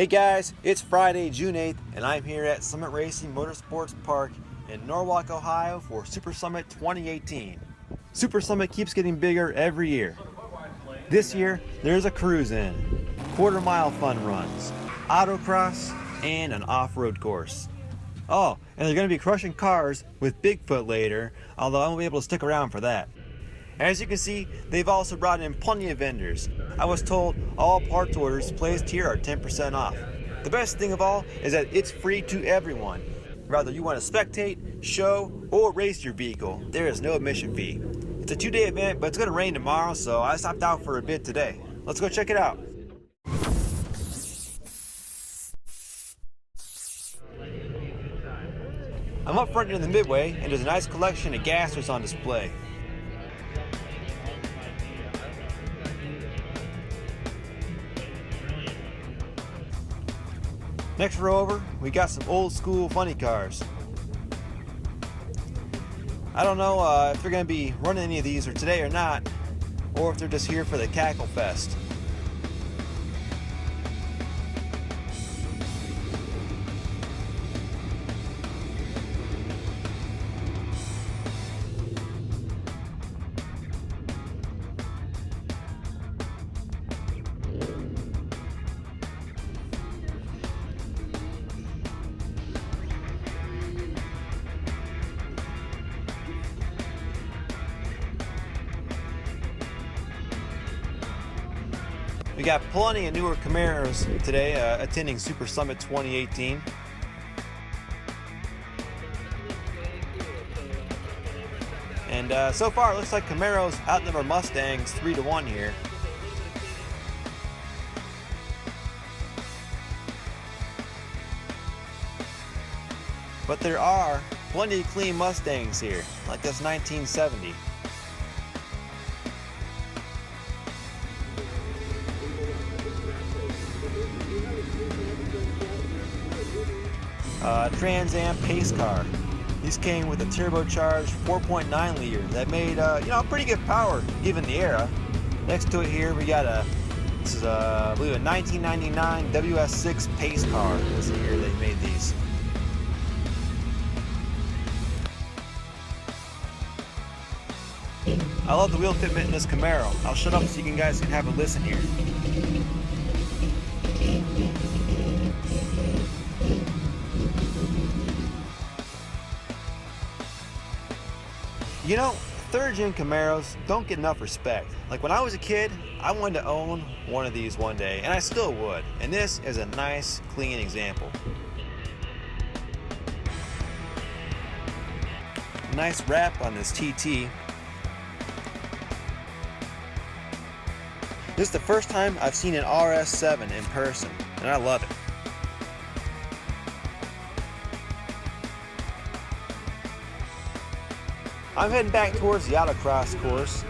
Hey guys, it's Friday, June 8th, and I'm here at Summit Motorsports Park in Norwalk, Ohio for Super Summit 2018. Super Summit keeps getting bigger every year. This year, there's a cruise-in, quarter-mile fun runs, autocross, and an off-road course. Oh, and they're going to be crushing cars with Bigfoot later, although I won't be able to stick around for that. As you can see, they've also brought in plenty of vendors. I was told all parts orders placed here are 10% off. The best thing of all is that it's free to everyone. Whether you want to spectate, show, or race your vehicle, there is no admission fee. It's a 2-day event, but it's going to rain tomorrow, so I stopped out for a bit today. Let's go check it out. I'm up front in the Midway, and there's a nice collection of gassers on display. Next row over, we got some old school funny cars. I don't know if they're going to be running any of these or today or not, or if they're just here for the Cackle Fest. We got plenty of newer Camaros today attending Super Summit 2018. And so far it looks like Camaros outnumber Mustangs 3-1 here. But there are plenty of clean Mustangs here, like this 1970. Trans Am pace car. These came with a turbocharged 4.9 liter that made pretty good power given the era. Next to it here we got this is I believe a 1999 WS6 pace car. This is the year they made these. I love the wheel fitment in this Camaro. I'll shut up so you guys can have a listen here. You know, third-gen Camaros don't get enough respect. Like when I was a kid, I wanted to own one of these one day, and I still would. And this is a nice, clean example. Nice wrap on this TT. This is the first time I've seen an RS7 in person, and I love it. I'm heading back towards the autocross course.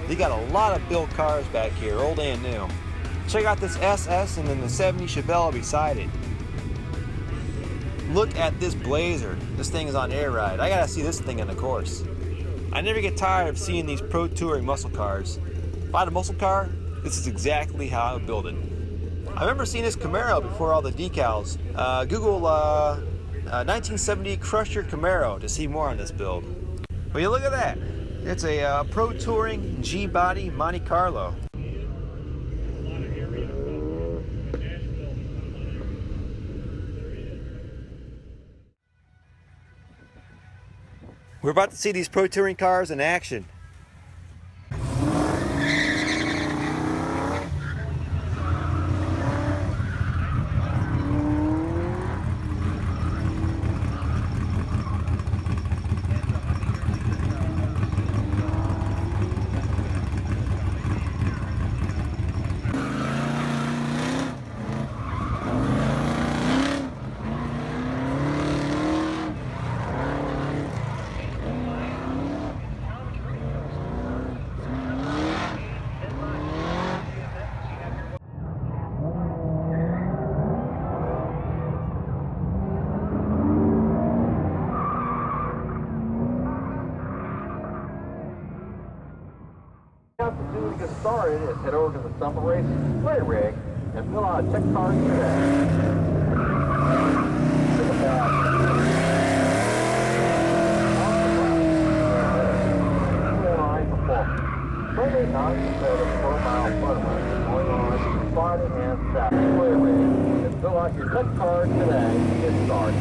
They got a lot of built cars back here, old and new. Check out this SS and then the 70 Chevelle beside it. Look at this Blazer. This thing is on air ride. I gotta see this thing in the course. I never get tired of seeing these pro touring muscle cars. If I had a muscle car, this is exactly how I would build it. I remember seeing this Camaro before all the decals. Google 1970 Crusher Camaro to see more on this build. But you look at that. It's a Pro Touring G-Body Monte Carlo. We're about to see these Pro Touring cars in action. Get started is head over to the Summit Racing Display Rig and fill out a check card today. Select your 6 cars today. Get started.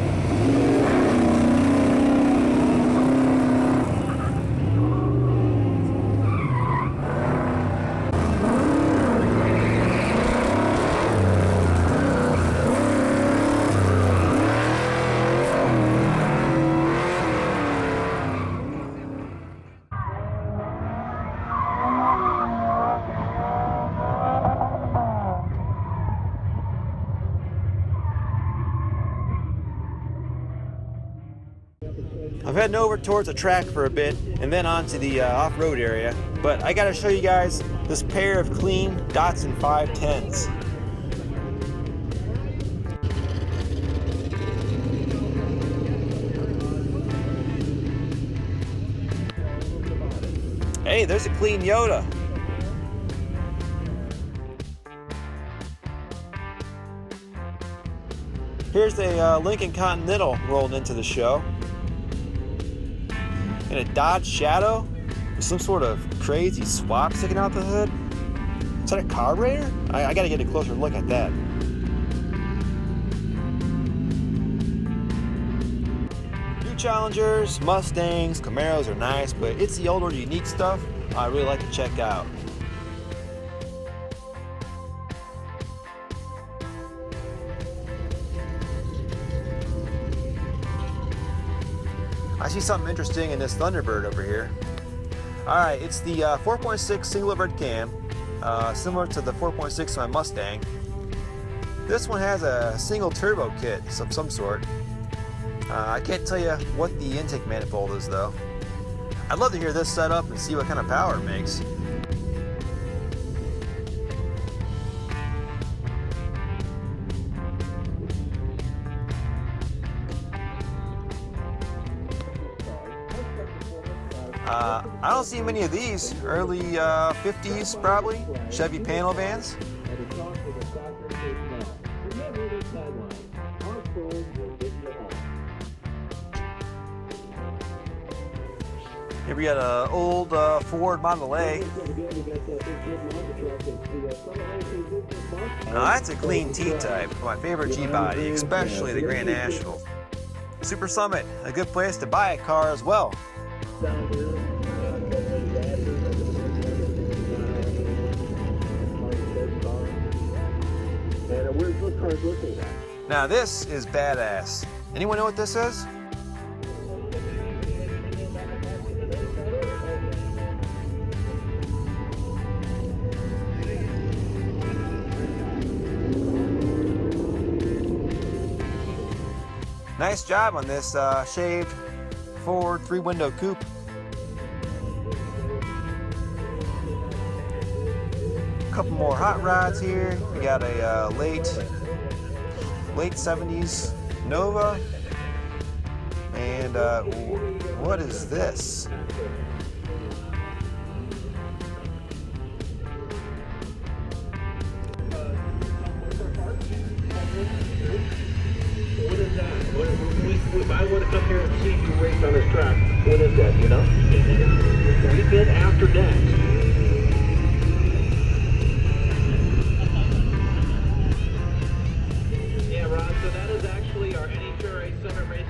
I'm heading over towards the track for a bit and then on to the off-road area, but I gotta show you guys this pair of clean Datsun 510s. Hey, there's a clean Yoda. Here's a Lincoln Continental rolling into the show. And a Dodge Shadow with some sort of crazy swap sticking out the hood. Is that a carburetor? I gotta get a closer look at that. New Challengers, Mustangs, Camaros are nice, but it's the older unique stuff I really like to check out. I see something interesting in this Thunderbird over here. Alright, it's the 4.6 single overhead cam, similar to the 4.6 on my Mustang. This one has a single turbo kit of some sort. I can't tell you what the intake manifold is though. I'd love to hear this set up and see what kind of power it makes. I don't see many of these. Early 50s probably, Chevy panel vans. Here we got an old Ford Model A. Now that's a clean T-type, my favorite G-body, especially the Grand National. Super Summit, a good place to buy a car as well. Now this is badass. Anyone know what this is? Nice job on this shaved Ford 3-window coupe. Couple more hot rods here. We got a late 70s Nova, and what is this? If I were to come here and see you race on this track, what is that, you know? Weekend after next. So that is actually our NHRA Summit Racing.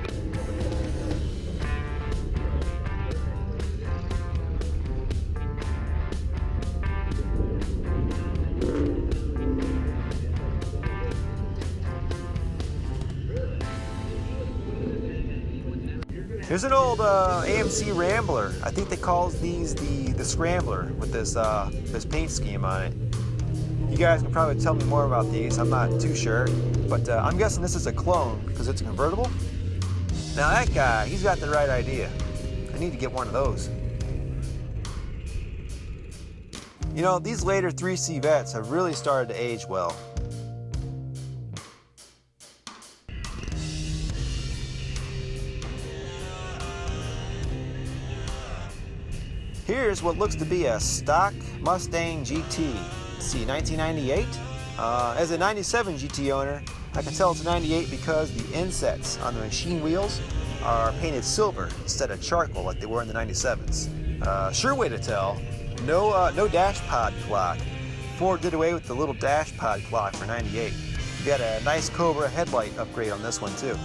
Here's an old AMC Rambler. I think they call these the Scrambler with this paint scheme on it. You guys can probably tell me more about these. I'm not too sure, but I'm guessing this is a clone because it's a convertible. Now that guy, he's got the right idea. I need to get one of those. You know, these later 3C Vettes have really started to age well. Here's what looks to be a stock Mustang GT. Let's see, 1998. As a 97 GT owner, I can tell it's a 98 because the insets on the machine wheels are painted silver instead of charcoal like they were in the 97s. Sure way to tell. No dash pod clock. Ford did away with the little dash pod clock for 98. You got a nice Cobra headlight upgrade on this one too.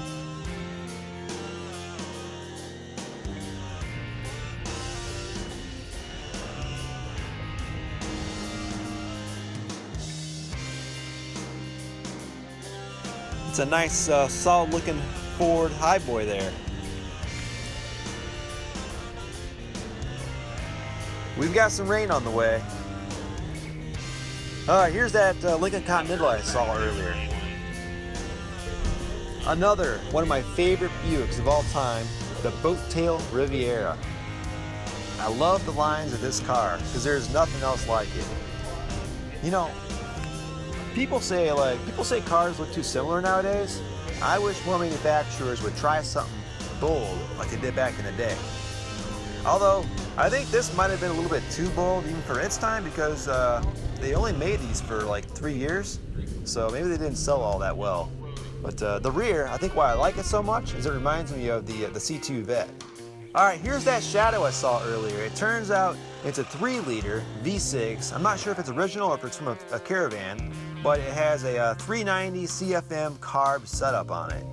It's a nice, solid looking Ford highboy there. We've got some rain on the way. Here's that Lincoln Continental I saw earlier. Another one of my favorite Buicks of all time, the Boat Tail Riviera. I love the lines of this car because there's nothing else like it. You know, people say cars look too similar nowadays. I wish more manufacturers would try something bold like they did back in the day. Although, I think this might have been a little bit too bold even for its time because they only made these for like 3 years. So maybe they didn't sell all that well. But the rear, I think why I like it so much is it reminds me of the C2 Vet. Alright, here's that Shadow I saw earlier. It turns out it's a 3-liter V6. I'm not sure if it's original or if it's from a Caravan, but it has a 390 CFM carb setup on it.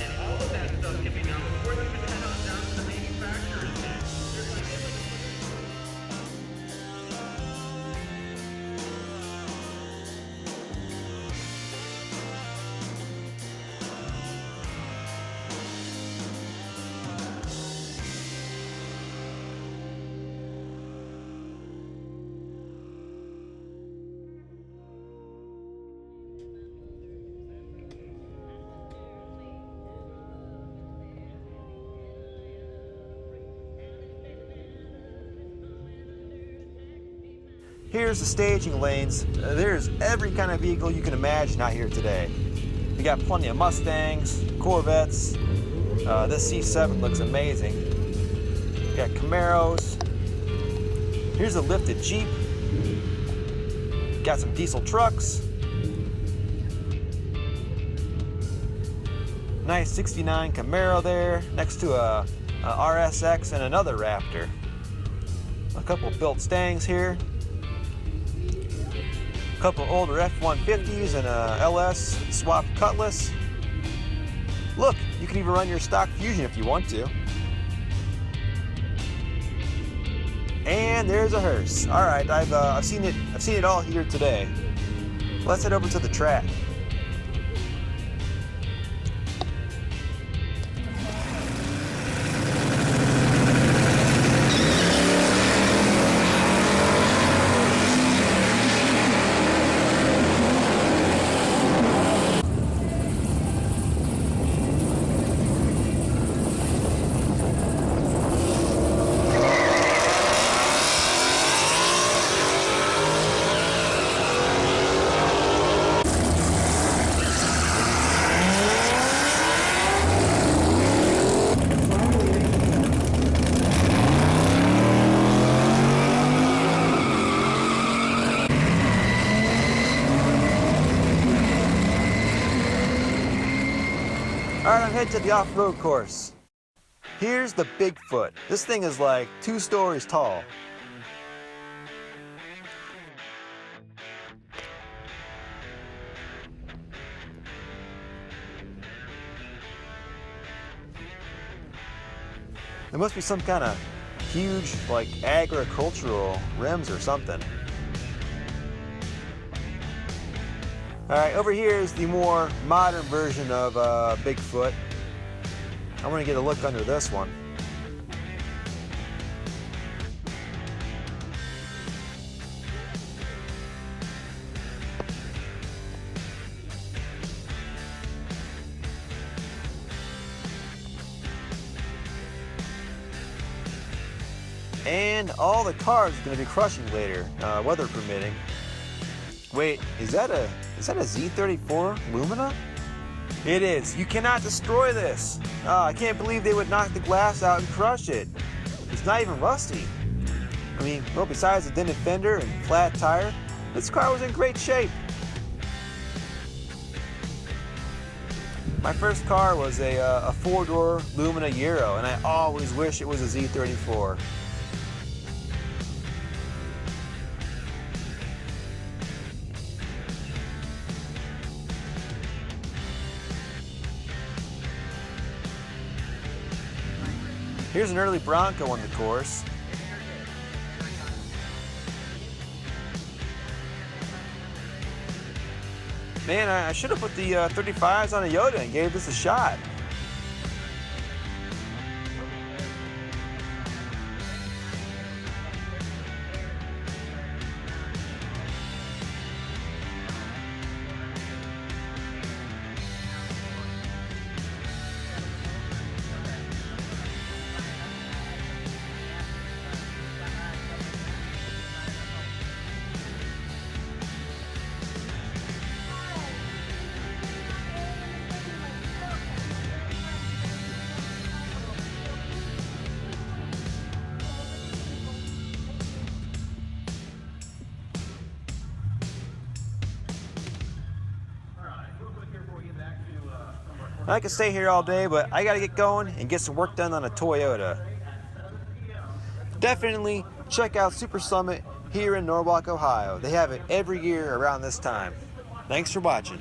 And all of that stuff can be done before you even head on down to the manufacturer's net. Here's the staging lanes. There's every kind of vehicle you can imagine out here today. We got plenty of Mustangs, Corvettes. This C7 looks amazing. We got Camaros. Here's a lifted Jeep. Got some diesel trucks. Nice 69 Camaro there, next to a RSX and another Raptor. A couple built Stangs here. A couple older F-150s and a LS swapped Cutlass. Look, you can even run your stock Fusion if you want to. And there's a hearse. All right, I've seen it all here today. Let's head over to the track. Alright, I'm headed to the off-road course. Here's the Bigfoot. This thing is like 2 stories tall. There must be some kind of huge, like, agricultural rims or something. Alright, over here is the more modern version of Bigfoot. I want to get a look under this one. And all the cars are going to be crushing later, weather permitting. Wait, is that a Z34 Lumina? It is. You cannot destroy this. I can't believe they would knock the glass out and crush it. It's not even rusty. I mean, well, besides the dented fender and flat tire, this car was in great shape. My first car was a four-door Lumina Euro, and I always wish it was a Z34. Here's an early Bronco on the course. Man, I should have put the 35s on a Yoda and gave this a shot. I could stay here all day, but I gotta get going and get some work done on a Toyota. Definitely check out Super Summit here in Norwalk, Ohio. They have it every year around this time. Thanks for watching.